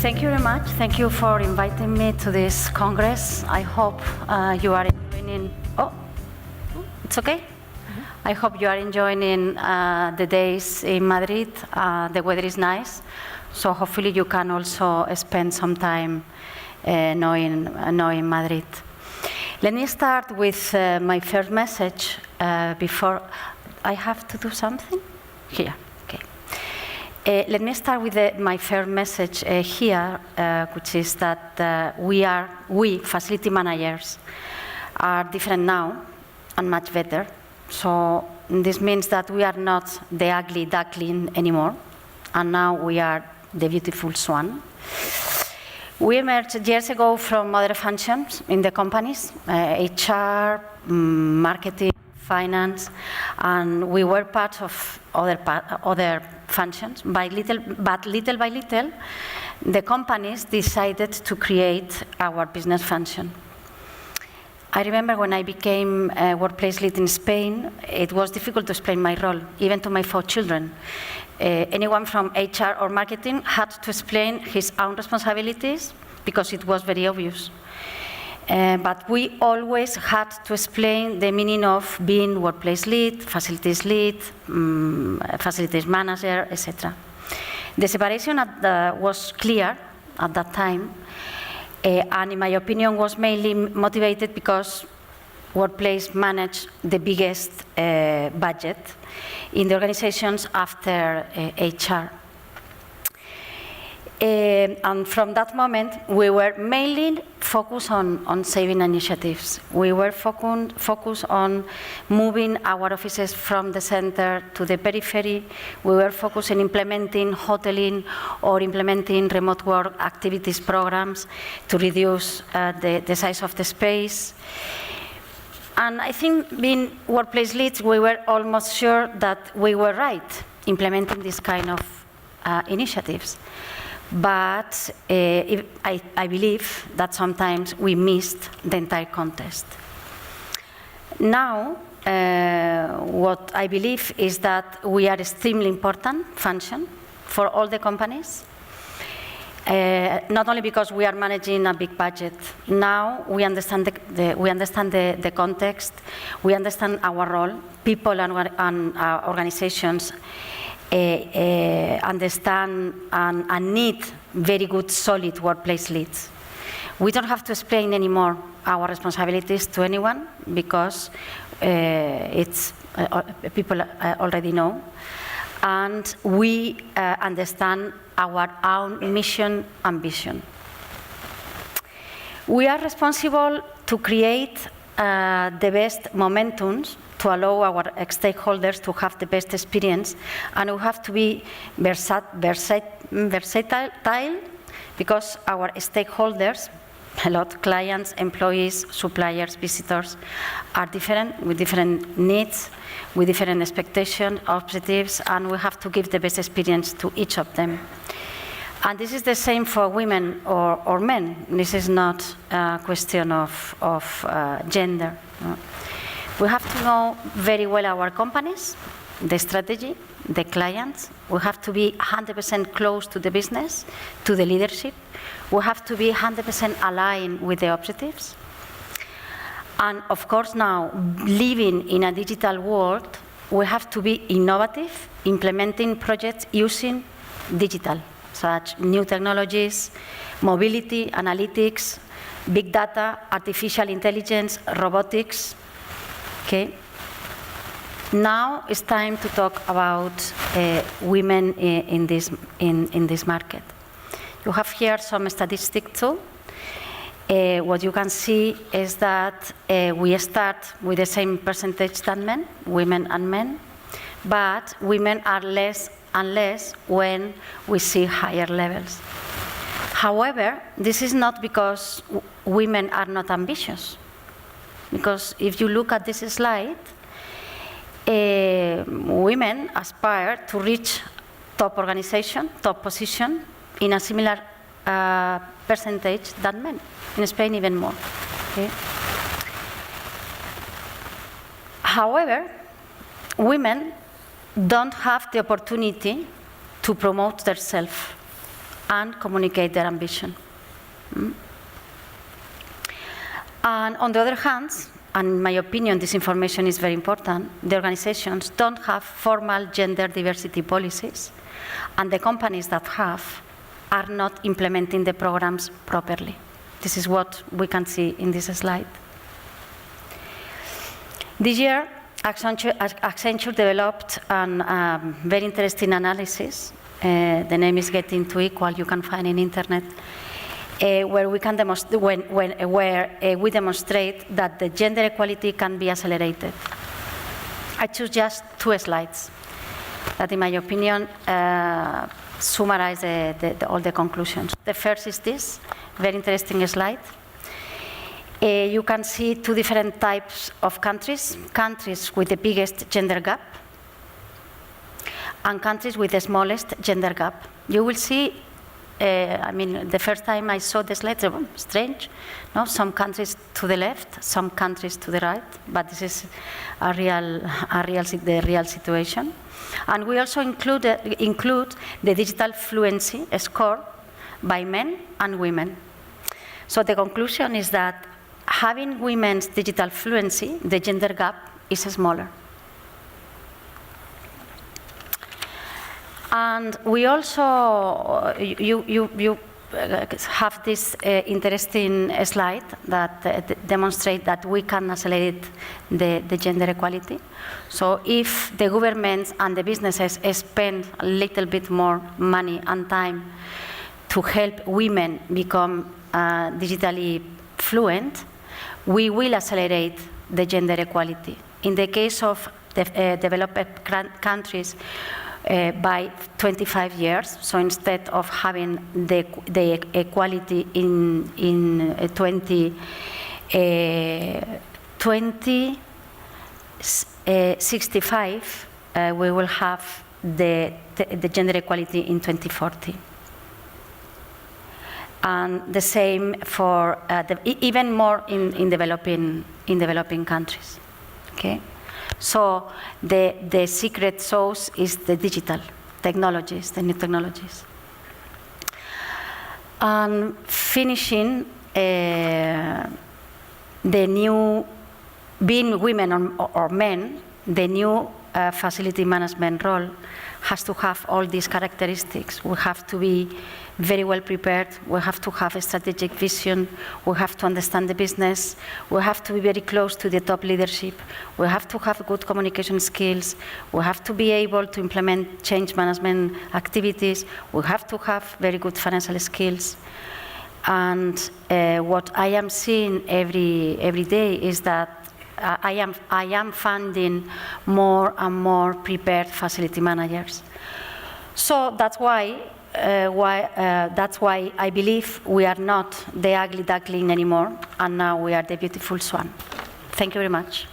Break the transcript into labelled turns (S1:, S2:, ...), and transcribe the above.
S1: Thank you very much. Thank you for inviting me to this Congress. I hope you are enjoying. Oh, it's okay? Mm-hmm. I hope you are enjoying the days in Madrid. The weather is nice, so hopefully you can also spend some time knowing Madrid. Let me start with my first message before I have to do something here. Let me start with my first message here, which is that we facility managers are different now and much better. So this means that we are not the ugly duckling anymore, and now we are the beautiful swan. We emerged years ago from other functions in the companies, HR, marketing, finance, and we were part of other functions. But little by little, the companies decided to create our business function. I remember when I became a workplace lead in Spain, it was difficult to explain my role, even to my 4 children. Anyone from HR or marketing had to explain his own responsibilities because it was very obvious. But we always had to explain the meaning of being workplace lead, facilities manager, etc. The separation was clear at that time, and in my opinion was mainly motivated because workplace managed the biggest budget in the organizations after HR. And from that moment, we were mainly focused on saving initiatives. We were focused on moving our offices from the center to the periphery. We were focused on implementing hoteling or implementing remote work activities programs to reduce the size of the space. And I think being workplace leads, we were almost sure that we were right implementing this kind of initiatives. But I believe that sometimes we missed the entire context. Now, what I believe is that we are extremely important function for all the companies, not only because we are managing a big budget. Now we understand the context, we understand our role, people and organizations understand and need very good, solid workplace leads. We don't have to explain anymore our responsibilities to anyone because people already know. And we understand our own mission and vision. We are responsible to create the best momentums to allow our stakeholders to have the best experience, and we have to be versatile because our stakeholders, a lot, clients, employees, suppliers, visitors, are different, with different needs, with different expectations, objectives, and we have to give the best experience to each of them. And this is the same for women or men. This is not a question of gender. We have to know very well our companies, the strategy, the clients. We have to be 100% close to the business, to the leadership. We have to be 100% aligned with the objectives. And of course now, living in a digital world, we have to be innovative, implementing projects using digital, such new technologies, mobility, analytics, big data, artificial intelligence, robotics. Okay. Now it's time to talk about women in this market. You have here some statistics too. What you can see is that we start with the same percentage than men, women and men, but women are less and less when we see higher levels. However, this is not because women are not ambitious. Because if you look at this slide, women aspire to reach top organization, top position in a similar percentage than men. In Spain, even more. Okay? However, women don't have the opportunity to promote themselves and communicate their ambition. And on the other hand, and in my opinion, this information is very important, the organizations don't have formal gender diversity policies, and the companies that have are not implementing the programs properly. This is what we can see in this slide. This year, Accenture developed a very interesting analysis. The name is Getting to Equal, you can find in internet, where we can we demonstrate that the gender equality can be accelerated. I choose just 2 slides that, in my opinion, summarize all the conclusions. The first is this very interesting slide. You can see 2 different types of countries: countries with the biggest gender gap and countries with the smallest gender gap. You will see, the first time I saw the slide, it was strange. No? Some countries to the left, some countries to the right, but this is the real situation. And we also include the digital fluency score by men and women. So the conclusion is that having women's digital fluency, the gender gap is smaller. And we also, you have this interesting slide that demonstrates that we can accelerate the gender equality. So if the governments and the businesses spend a little bit more money and time to help women become digitally fluent, we will accelerate the gender equality. In the case of the developed countries, by 25 years. So instead of having the equality in 2065, we will have the gender equality in 2040. And the same for even more in developing countries. Okay. So the secret sauce is the digital technologies, the new technologies. And finishing, the new, being women or men, the new facility management role has to have all these characteristics. We have to be very well prepared. We have to have a strategic vision. We have to understand the business. We have to be very close to the top leadership. We have to have good communication skills. We have to be able to implement change management activities. We have to have very good financial skills. And what I am seeing every day is that I am funding more and more prepared facility managers. So that's why I believe we are not the ugly duckling anymore, and now we are the beautiful swan. Thank you very much.